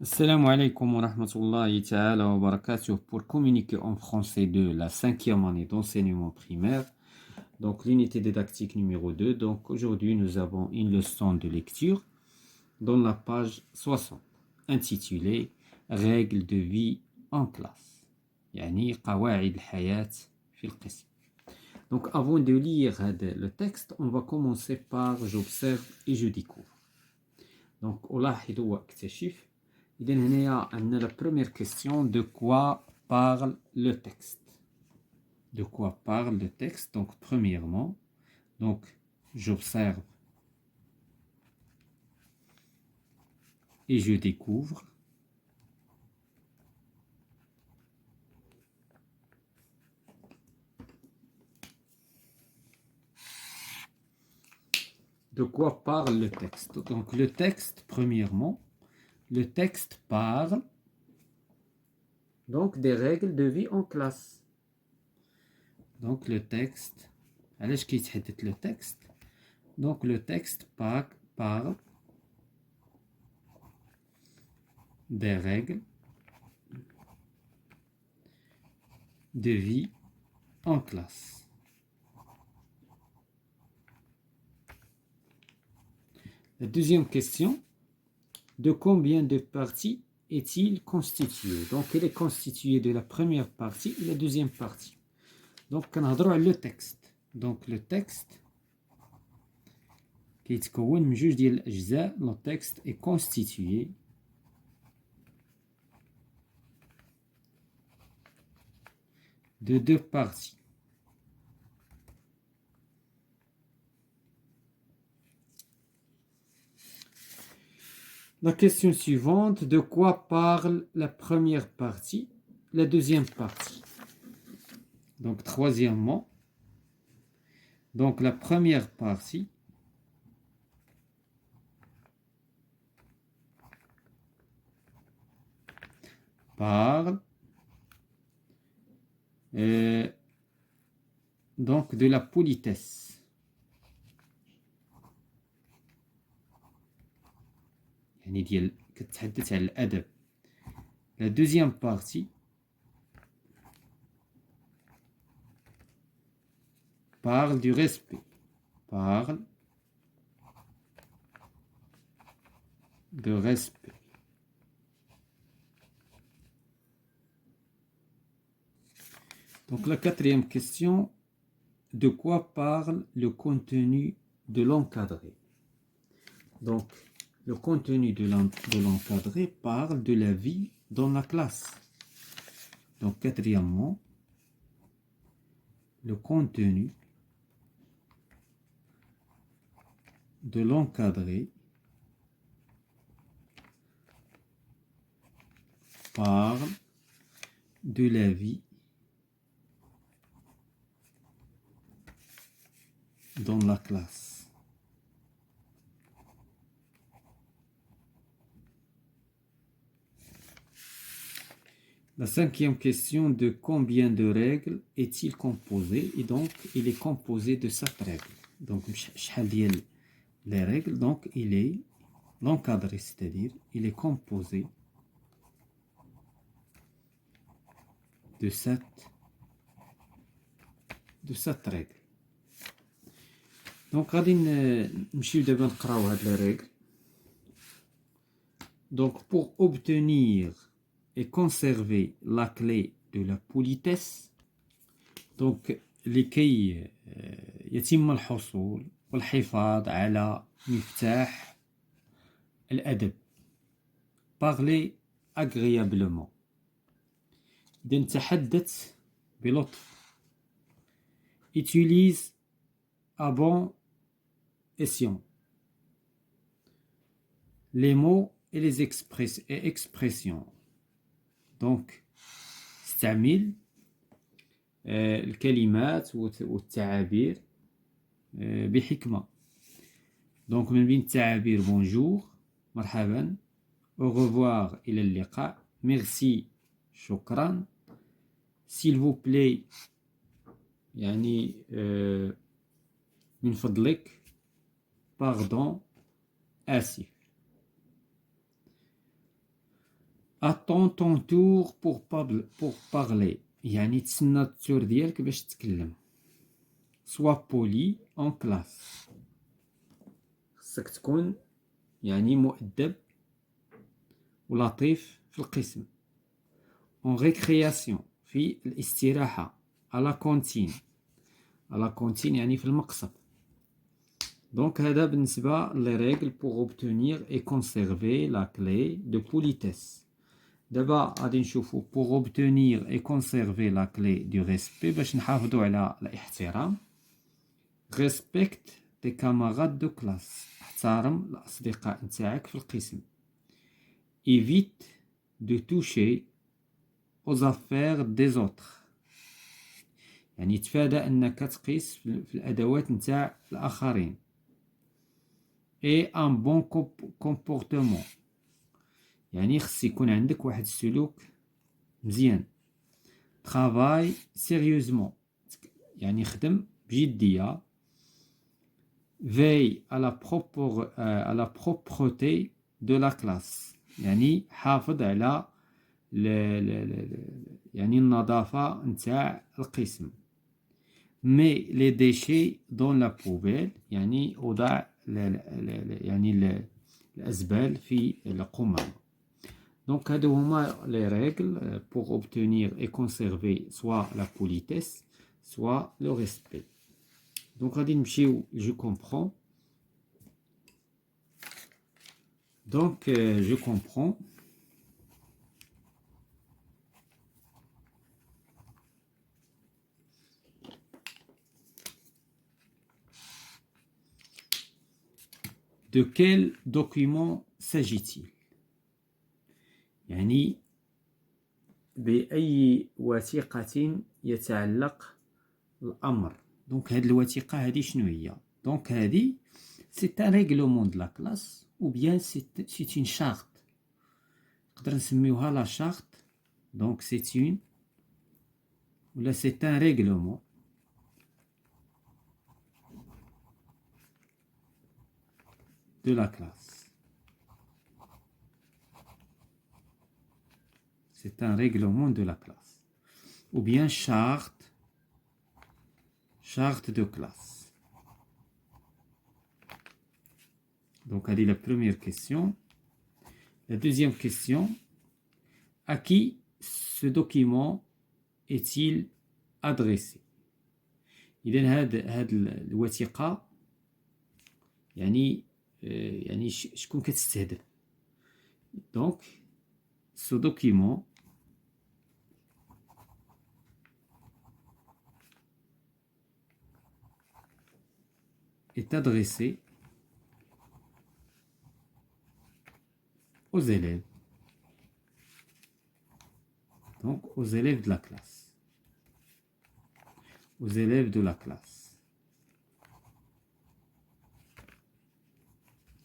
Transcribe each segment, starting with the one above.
Assalamu alaikum wa rahmatullahi ta'ala wa barakatuh. Pour communiquer en français de la cinquième année d'enseignement primaire, donc l'unité didactique numéro 2. Donc aujourd'hui, nous avons une leçon de lecture dans la page 60, intitulée Règles de vie en classe. Yani قواعد الحياة في القسم. Donc avant de lire le texte, on va commencer par j'observe et je découvre. Donc ألاحظ وأكتشف. إذن هنا عندنا la première question, de quoi parle le texte? De quoi parle le texte? Donc premièrement, donc j'observe et je découvre. De quoi parle le texte? Donc le texte, premièrement, le texte parle donc des règles de vie en classe. Donc le texte, علاش كيتحدث le texte? Donc le texte parle des règles de vie en classe. La deuxième question, de combien de parties est-il constitué? Donc il est constitué de la première partie et la deuxième partie. Donc كنهضروا على le texte. Donc le texte كيتكون من جوج ديال الأجزاء. Le texte est constitué de deux parties. La question suivante, de quoi parle la première partie, la deuxième partie? Donc troisièmement, donc la première partie parle donc de la politesse. يعني ديال كتحدث على الأدب. La deuxième partie parle du respect. Parle de respect. Donc la quatrième question, de quoi parle le contenu de l'encadré? Donc le contenu de l'encadré parle de la vie dans la classe. Donc quatrièmement, le contenu de l'encadré parle de la vie dans la classe. La cinquième question, de combien de règles est-il composé? Et donc, il est composé de 7 règles. Donc, les règles, donc il est l'encadré, c'est-à-dire il est composé de 7 règles. Donc, غادي نمشيو دابا نقراو هاد les règles. Donc, pour obtenir et conserver la clé de la politesse, donc لكي يتم الحصول والحفاظ على مفتاح الأدب. Parler agréablement. إذن تحدث بلطف. Utilise à bon escient les mots et les expressions. Donc استعمل الكلمات والتعابير بحكمة. Donc من بين التعابير bonjour مرحبا, au revoir إلى اللقاء, merci شكرا, s'il vous plaît يعني من فضلك, pardon آسف. Attends ton tour pour parler. يعني تسنى التور ديالك باش تتكلم. Sois poli en classe. خصك تكون يعني مؤدب ولطيف في القسم. En récréation في الاستراحة. À la cantine. À la cantine يعني في المقصف. Donc هذا بالنسبة les règles pour obtenir et conserver la clé de politesse. دابا غادي نشوفو pour obtenir et conserver la clé du respect باش نحافظو على الاحترام. Respecte tes camarades de classe. احترم الأصدقاء نتاعك في القسم. Évite de toucher aux affaires des autres. يعني تفادى أنك تقيس في الأدوات نتاع الآخرين. Et un bon comportement. يعني خص يكون عندك واحد السلوك مزيان. Travaille sérieusement. يعني خدم بجدية. Veille à la propreté de la classe. يعني حافظ على يعني النظافة نتاع القسم. Mets les déchets dans la poubelle. يعني وضع يعني الأزبال في القمامة. Donc هادو هما les règles pour obtenir et conserver soit la politesse soit le respect. Donc غادي نمشيو je comprends. Donc je comprends. De quel document s'agit-il? يعني بأي وثيقة يتعلق الأمر. دونك هاد الوثيقة هادي شنو هي؟ دونك هادي c'est un règlement de la classe ou bien c'est une charte. نقدر نسميوها la charte. Donc c'est une ولا c'est un règlement. De la classe. C'est un règlement de la classe. Ou bien charte de classe. Donc, elle est la première question. La deuxième question, à qui ce document est-il adressé? إذن هاد الوثيقة يعني شكون كتستهدف. Donc, ce document est adressé aux élèves. Donc, aux élèves de la classe. Aux élèves de la classe.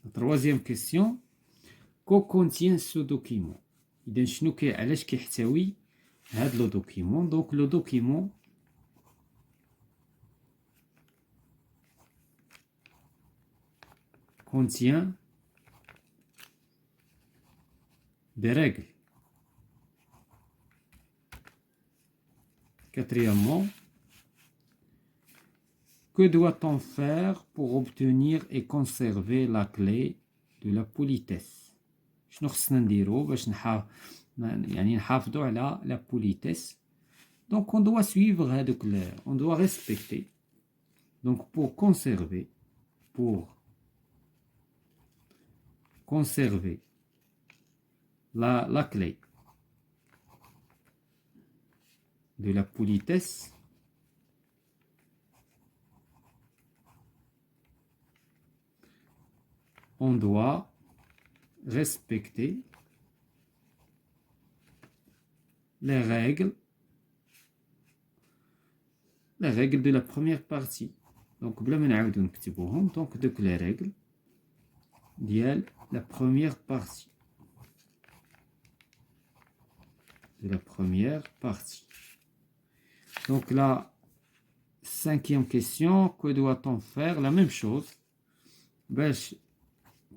La troisième question, que contient ce document? إذن شنو علاش كيحتوي هاد لو دوكيمون؟ دونك لو دوكيمون contient des règles. Quatrièmement, que doit-on faire pour obtenir et conserver la clé de la politesse? شنو خصنا نديرو باش يعني نحافظوا على la politesse. Donc on doit suivre هادوك on doit respecter. Donc pour conserver la clé de la politesse, on doit respecter les règles de la première partie. Donc بلا ما نعاودو نكتبوهم. Donc دوك les règles ديال la première partie. De la première partie. Donc la cinquième question, que doit-on faire? La même chose. باش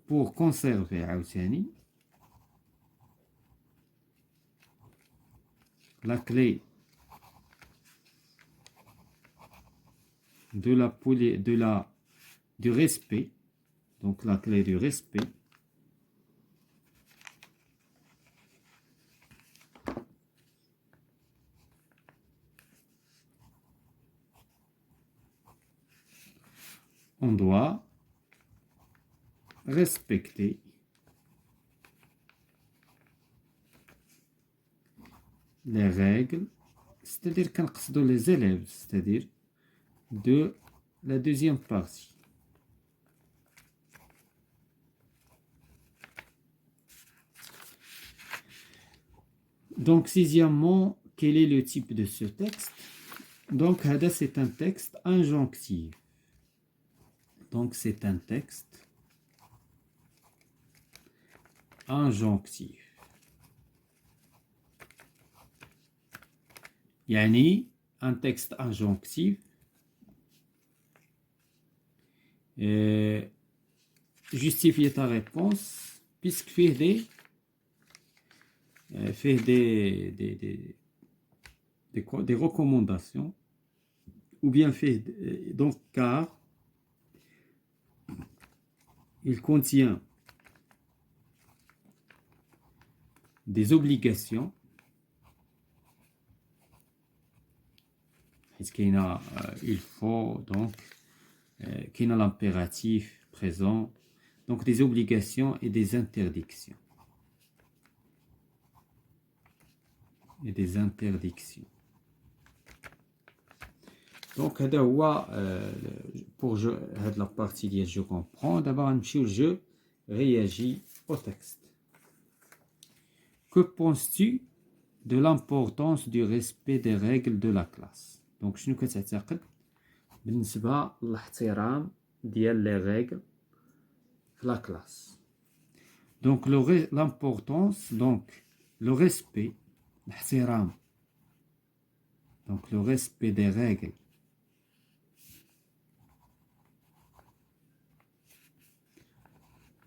pour conserver عاوتاني la clé du respect, donc la clé du respect, on doit respecter les règles, c'est-à-dire qu'نقصدوا les élèves, c'est-à-dire de la deuxième partie. Donc, sixièmement, quel est le type de ce texte? Donc, هذا c'est un texte injonctif. Donc, c'est un texte injonctif. يعني un texte injonctif justifie ta réponse puisque fait des recommandations ou bien fait donc car il contient des obligations. Il faut donc qu'il y a l'impératif présent, donc des obligations et des interdictions. Et des interdictions. Donc, pour la partie de je comprends, d'abord, je réagis au texte. Que penses-tu de l'importance du respect des règles de la classe? Donc, شنو كتعتقد بالنسبة للاحترام ديال les règles de la classe? Donc, l'importance, donc, le respect, l'ahtiraam, donc le respect des règles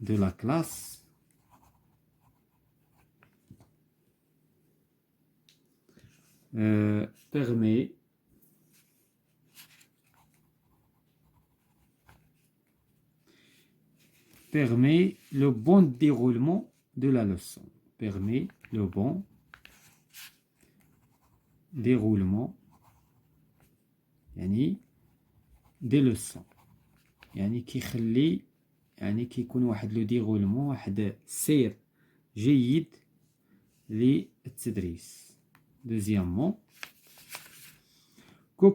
de la classe permet le bon déroulement de la leçon. Permet le bon déroulement يعني des leçons. يعني كيخلي يعني كيكون واحد لو ديغولمون واحد سير جيد للتدريس. Deuxièmement, que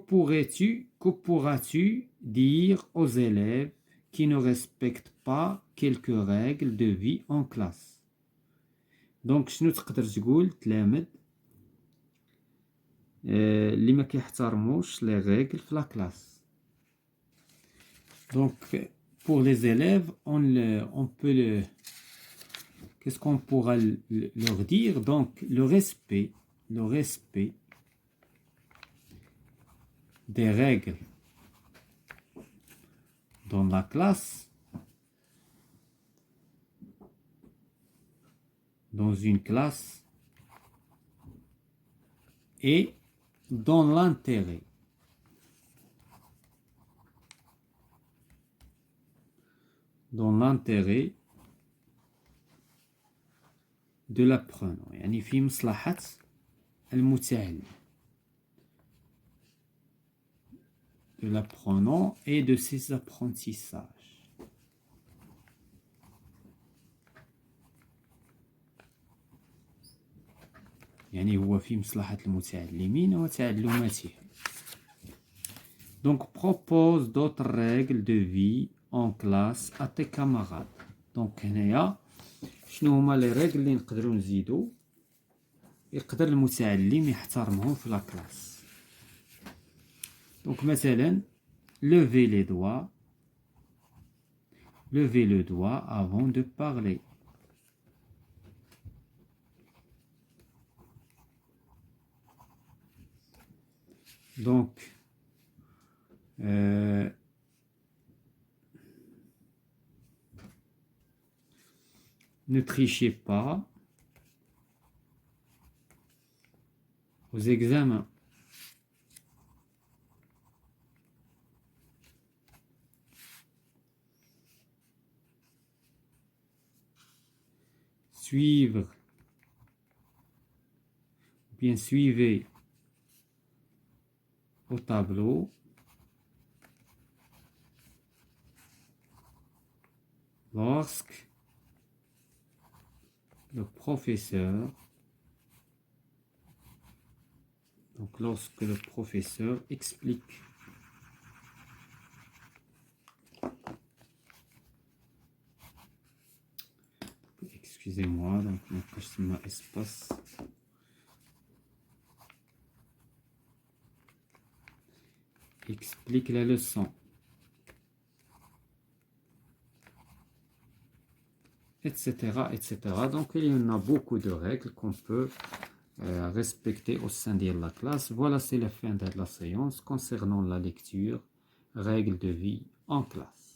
pourras-tu dire aux élèves qui ne respectent pas quelques règles de vie en classe? Donc شنو تقدر تقول تلامد اللي ما كيحترموش les règles في la classe. Donc pour les élèves on peut qu'est-ce qu'on pourra leur dire? Donc le respect des règles dans la classe, dans une classe, et dans l'intérêt de l'apprenant. يعني في مصلحة المتعلم, de l'apprenant et de ses apprentissages. يعني هو في مصلحة المتعلمين وتعلماتهم. Donc propose d'autres règles de vie en classe à tes camarades. Donc هنايا شنو هما لي ريغل اللي نقدروا نزيدوا يقدر المتعلم يحترمهم في لا كلاس. Donc مثلا lever le doigt avant de parler. Donc ne trichez pas aux examens. Suivre, bien suivez au tableau lorsque le professeur, explique. Excusez-moi, donc mon espace. Explique la leçon. Etc., etc. Donc, il y en a beaucoup de règles qu'on peut respecter au sein de la classe. Voilà, c'est la fin de la séance concernant la lecture, règles de vie en classe.